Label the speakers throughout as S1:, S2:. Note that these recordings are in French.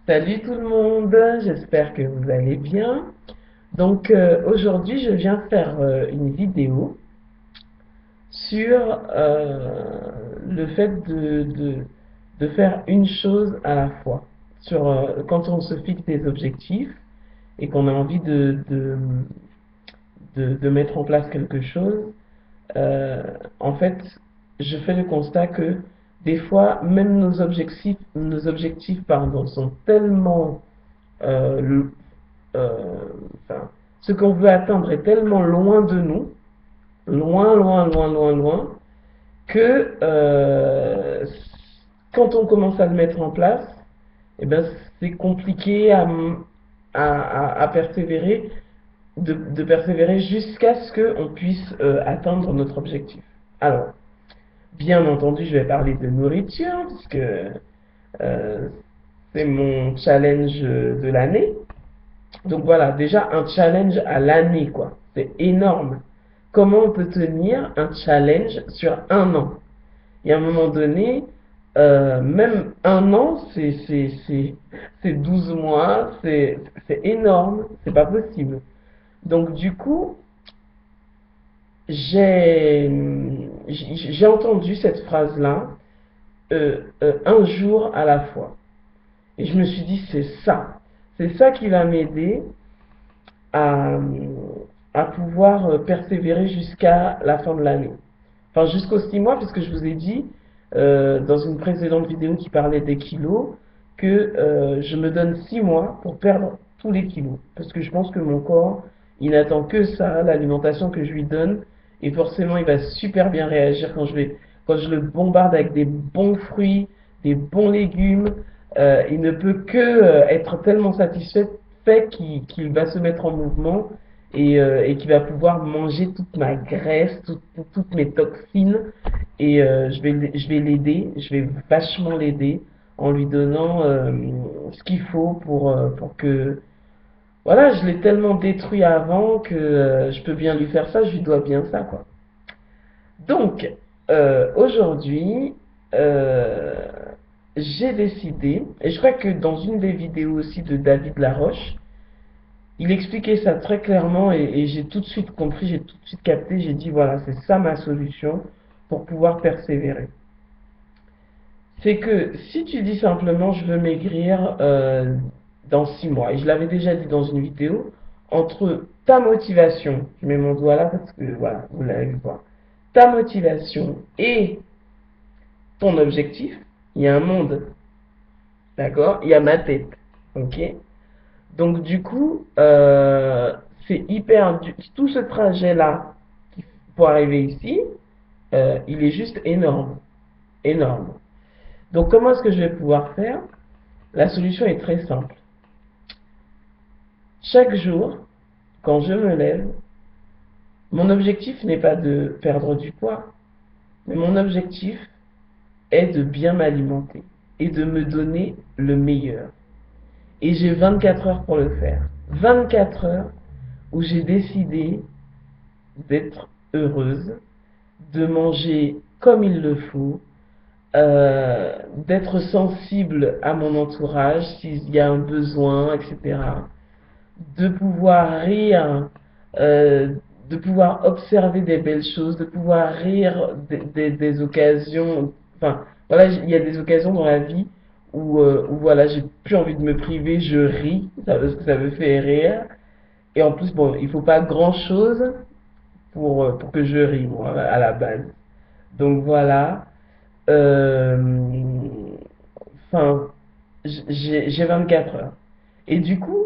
S1: Salut tout le monde, j'espère que vous allez bien. Aujourd'hui, je viens faire une vidéo sur le fait de faire une chose à la fois. Sur quand on se fixe des objectifs et qu'on a envie de mettre en place quelque chose, euh, en fait, je fais le constat que des fois, même nos objectifs pardon, sont tellement euh, euh, enfin, ce qu'on veut atteindre est tellement loin de nous, loin, loin, loin, loin, loin, que quand on commence à le mettre en place, eh ben, c'est compliqué à persévérer, de persévérer jusqu'à ce qu'on puisse atteindre notre objectif. Alors, bien entendu, je vais parler de nourriture, puisque c'est mon challenge de l'année. Donc voilà, déjà un challenge à l'année, quoi. C'est énorme. Comment on peut tenir un challenge sur un an? Et à un moment donné, même un an, c'est 12 mois, c'est énorme, c'est pas possible. Donc du coup, j'ai j'ai entendu cette phrase-là, un jour à la fois. Et je me suis dit, c'est ça qui va m'aider à, à pouvoir persévérer jusqu'à la fin de l'année. Enfin, jusqu'aux 6 mois, puisque je vous ai dit dans une précédente vidéo qui parlait des kilos, que je me donne 6 mois pour perdre tous les kilos. Parce que je pense que mon corps, il n'attend que ça, l'alimentation que je lui donne, et forcément, il va super bien réagir quand je le bombarde avec des bons fruits, des bons légumes. Il ne peut que être tellement satisfait qu'il va se mettre en mouvement et qui va pouvoir manger toute ma graisse, toutes mes toxines. Et je vais l'aider, je vais vachement l'aider en lui donnant ce qu'il faut pour que... Voilà, je l'ai tellement détruit avant que je peux bien lui faire ça, je lui dois bien ça, quoi. Donc, aujourd'hui, euh, j'ai décidé, et je crois que dans une des vidéos aussi de David Laroche, il expliquait ça très clairement et j'ai tout de suite compris, j'ai tout de suite capté, j'ai dit voilà, c'est ça ma solution pour pouvoir persévérer. C'est que si tu dis simplement je veux maigrir dans 6 mois, et je l'avais déjà dit dans une vidéo, entre ta motivation, je mets mon doigt là parce que voilà, vous l'avez vu voir, ta motivation et ton objectif, il y a un monde, d'accord? Il y a ma tête, ok? Donc du coup, c'est hyper tout ce trajet-là pour arriver ici, il est juste énorme, énorme. Donc comment est-ce que je vais pouvoir faire? La solution est très simple. Chaque jour, quand je me lève, mon objectif n'est pas de perdre du poids, mais mon objectif est de bien m'alimenter et de me donner le meilleur. Et j'ai 24 heures pour le faire. 24 heures où j'ai décidé d'être heureuse, de manger comme il le faut, d'être sensible à mon entourage s'il y a un besoin, etc. De pouvoir rire, euh, de pouvoir observer des belles choses, de pouvoir rire des occasions. Enfin, voilà, il y a des occasions dans la vie où voilà, j'ai plus envie de me priver, je ris, parce que ça me fait rire. Et en plus, bon, il faut pas grand-chose pour que je rie, moi, à la base. Donc voilà. Euh, Enfin, j'ai 24 heures. Et du coup,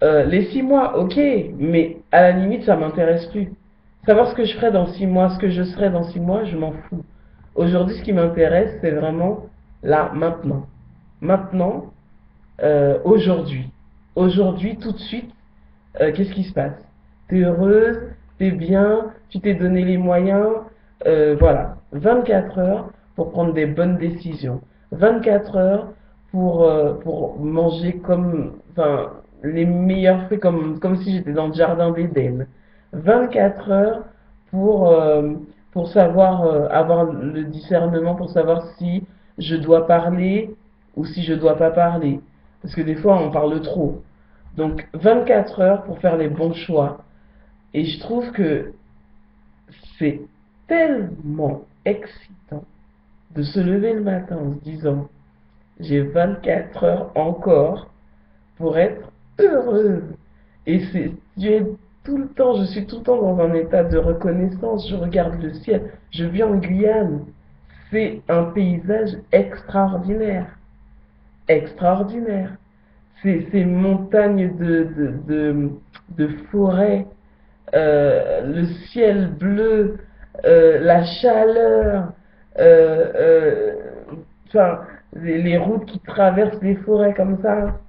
S1: les 6 mois, ok, mais à la limite, ça m'intéresse plus. Savoir ce que je ferai dans 6 mois, ce que je serai dans 6 mois, je m'en fous. Aujourd'hui, ce qui m'intéresse, c'est vraiment là, maintenant. Maintenant, aujourd'hui. Aujourd'hui, tout de suite, qu'est-ce qui se passe? T'es heureuse, t'es bien, tu t'es donné les moyens, voilà. 24 heures pour prendre des bonnes décisions. 24 heures pour manger enfin, les meilleurs fruits comme si j'étais dans le jardin d'Éden. 24 heures pour, euh, pour savoir, avoir le discernement, pour savoir si je dois parler ou si je dois pas parler. Parce que des fois, on parle trop. Donc, 24 heures pour faire les bons choix. Et je trouve que c'est tellement excitant de se lever le matin en se disant, j'ai 24 heures encore pour être heureuse. Et c'est, tout le temps, je suis tout le temps dans un état de reconnaissance. Je regarde le ciel. Je vis en Guyane. C'est un paysage extraordinaire. Extraordinaire. Ces montagnes de forêts, le ciel bleu, la chaleur, euh, euh, enfin, les routes qui traversent les forêts comme ça.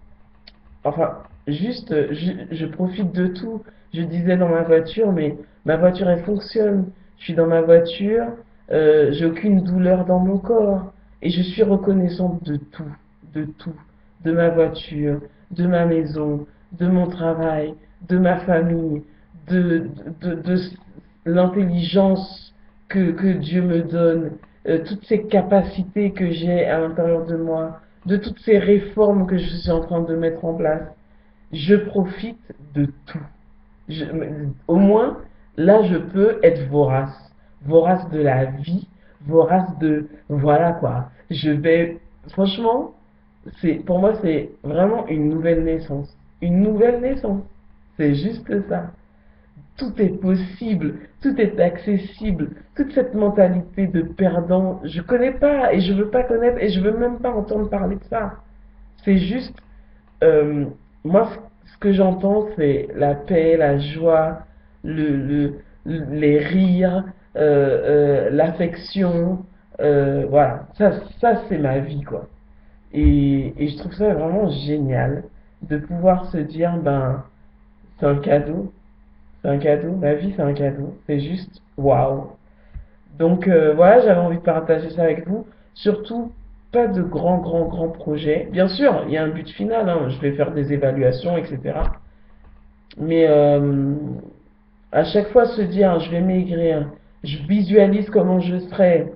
S1: Enfin, juste, je profite de tout. Je disais dans ma voiture, mais ma voiture, elle fonctionne. Je suis dans ma voiture, j'ai aucune douleur dans mon corps. Et je suis reconnaissante de tout, de tout. De ma voiture, de ma maison, de mon travail, de ma famille, de l'intelligence que Dieu me donne, toutes ces capacités que j'ai à l'intérieur de moi, de toutes ces réformes que je suis en train de mettre en place. Je profite de tout. Je- Au moins, là, je peux être vorace. Vorace de la vie, vorace de... Voilà quoi. Je vais... Franchement, pour moi, c'est vraiment une nouvelle naissance. Une nouvelle naissance. C'est juste ça. Tout est possible, tout est accessible. Toute cette mentalité de perdant, je connais pas et je veux pas connaître et je veux même pas entendre parler de ça. C'est juste, euh, moi, ce que j'entends, c'est la paix, la joie, les rires, l'affection. Voilà, ça c'est ma vie, quoi. Et je trouve ça vraiment génial de pouvoir se dire, ben, c'est un cadeau, c'est un cadeau, ma vie c'est un cadeau, c'est juste waouh. Donc voilà, j'avais envie de partager ça avec vous. Surtout, pas de grands projets. Bien sûr, il y a un but final, hein, je vais faire des évaluations, etc. Mais à chaque fois se dire, je vais maigrir, je visualise comment je serai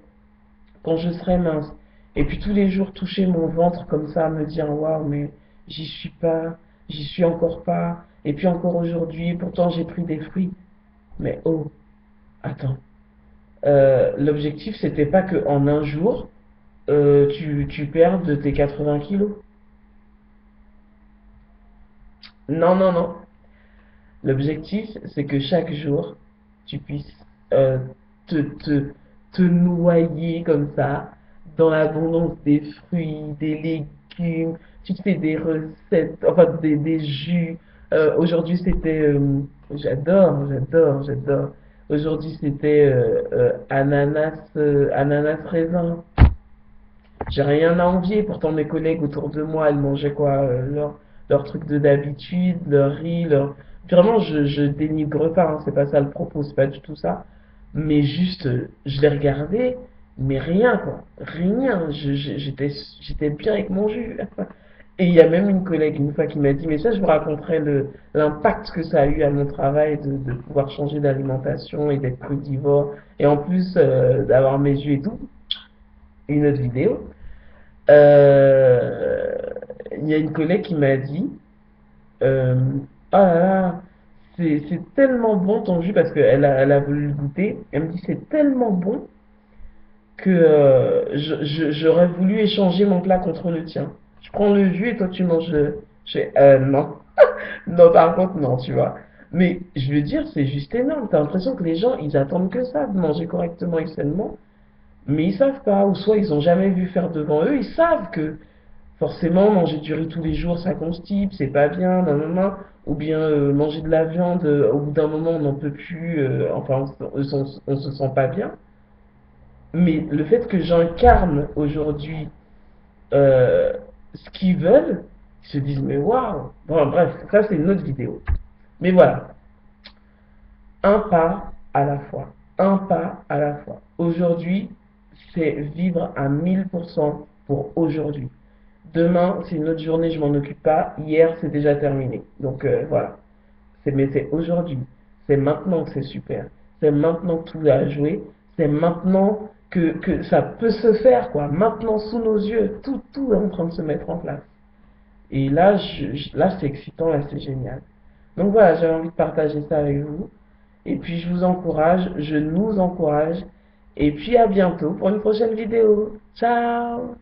S1: quand je serai mince. Et puis tous les jours toucher mon ventre comme ça, me dire, waouh, mais j'y suis pas, j'y suis encore pas. Et puis encore aujourd'hui, pourtant j'ai pris des fruits. Mais oh, attends. L'objectif, c'était pas que en un jour, tu perdes tes 80 kilos. Non, non, non. L'objectif, c'est que chaque jour, tu puisses euh, te, te, te noyer comme ça dans l'abondance des fruits, des légumes. Tu te fais des recettes, enfin des jus. Aujourd'hui, c'était... j'adore. Aujourd'hui, c'était ananas raisin. J'ai rien à envier, pourtant mes collègues autour de moi, elles mangeaient quoi leur truc de d'habitude, leur riz, leur... Vraiment, je dénigre pas, hein, c'est pas ça le propos, c'est pas du tout ça. Mais juste, je les regardais, mais rien quoi, rien. J'étais bien avec mon jus. Et il y a même une collègue une fois qui m'a dit, mais ça, je vous raconterai l'impact que ça a eu à mon travail de pouvoir changer d'alimentation et d'être crudivore, et en plus d'avoir mes yeux et tout. Une autre vidéo. Euh, il y a une collègue qui m'a dit euh, ah là là, c'est tellement bon ton jus parce elle a voulu le goûter. Elle me dit c'est tellement bon que j'aurais voulu échanger mon plat contre le tien. Je prends le jus et toi tu manges le. Je fais non. Non, par contre, non, tu vois. Mais je veux dire, c'est juste énorme. T'as l'impression que les gens, ils attendent que ça, de manger correctement et sainement. Mais ils savent pas, ou soit ils ont jamais vu faire devant eux, ils savent que forcément manger du riz tous les jours ça constipe, c'est pas bien, non, non, non. Ou bien manger de la viande, au bout d'un moment on n'en peut plus, enfin on se sent pas bien. Mais le fait que j'incarne aujourd'hui euh, ce qu'ils veulent, ils se disent mais waouh. Bon bref, ça c'est une autre vidéo. Mais voilà, un pas à la fois, un pas à la fois. Aujourd'hui, c'est vivre à 1000% pour aujourd'hui. Demain, c'est une autre journée, je m'en occupe pas. Hier, c'est déjà terminé. Donc voilà. Mais c'est aujourd'hui. C'est maintenant que c'est super. C'est maintenant que tout a joué. C'est maintenant que ça peut se faire, quoi. Maintenant, sous nos yeux, tout est en train de se mettre en place. Et là, là c'est excitant, là c'est génial. Donc voilà, j'avais envie de partager ça avec vous. Et puis je vous encourage, je nous encourage. Et puis à bientôt pour une prochaine vidéo. Ciao!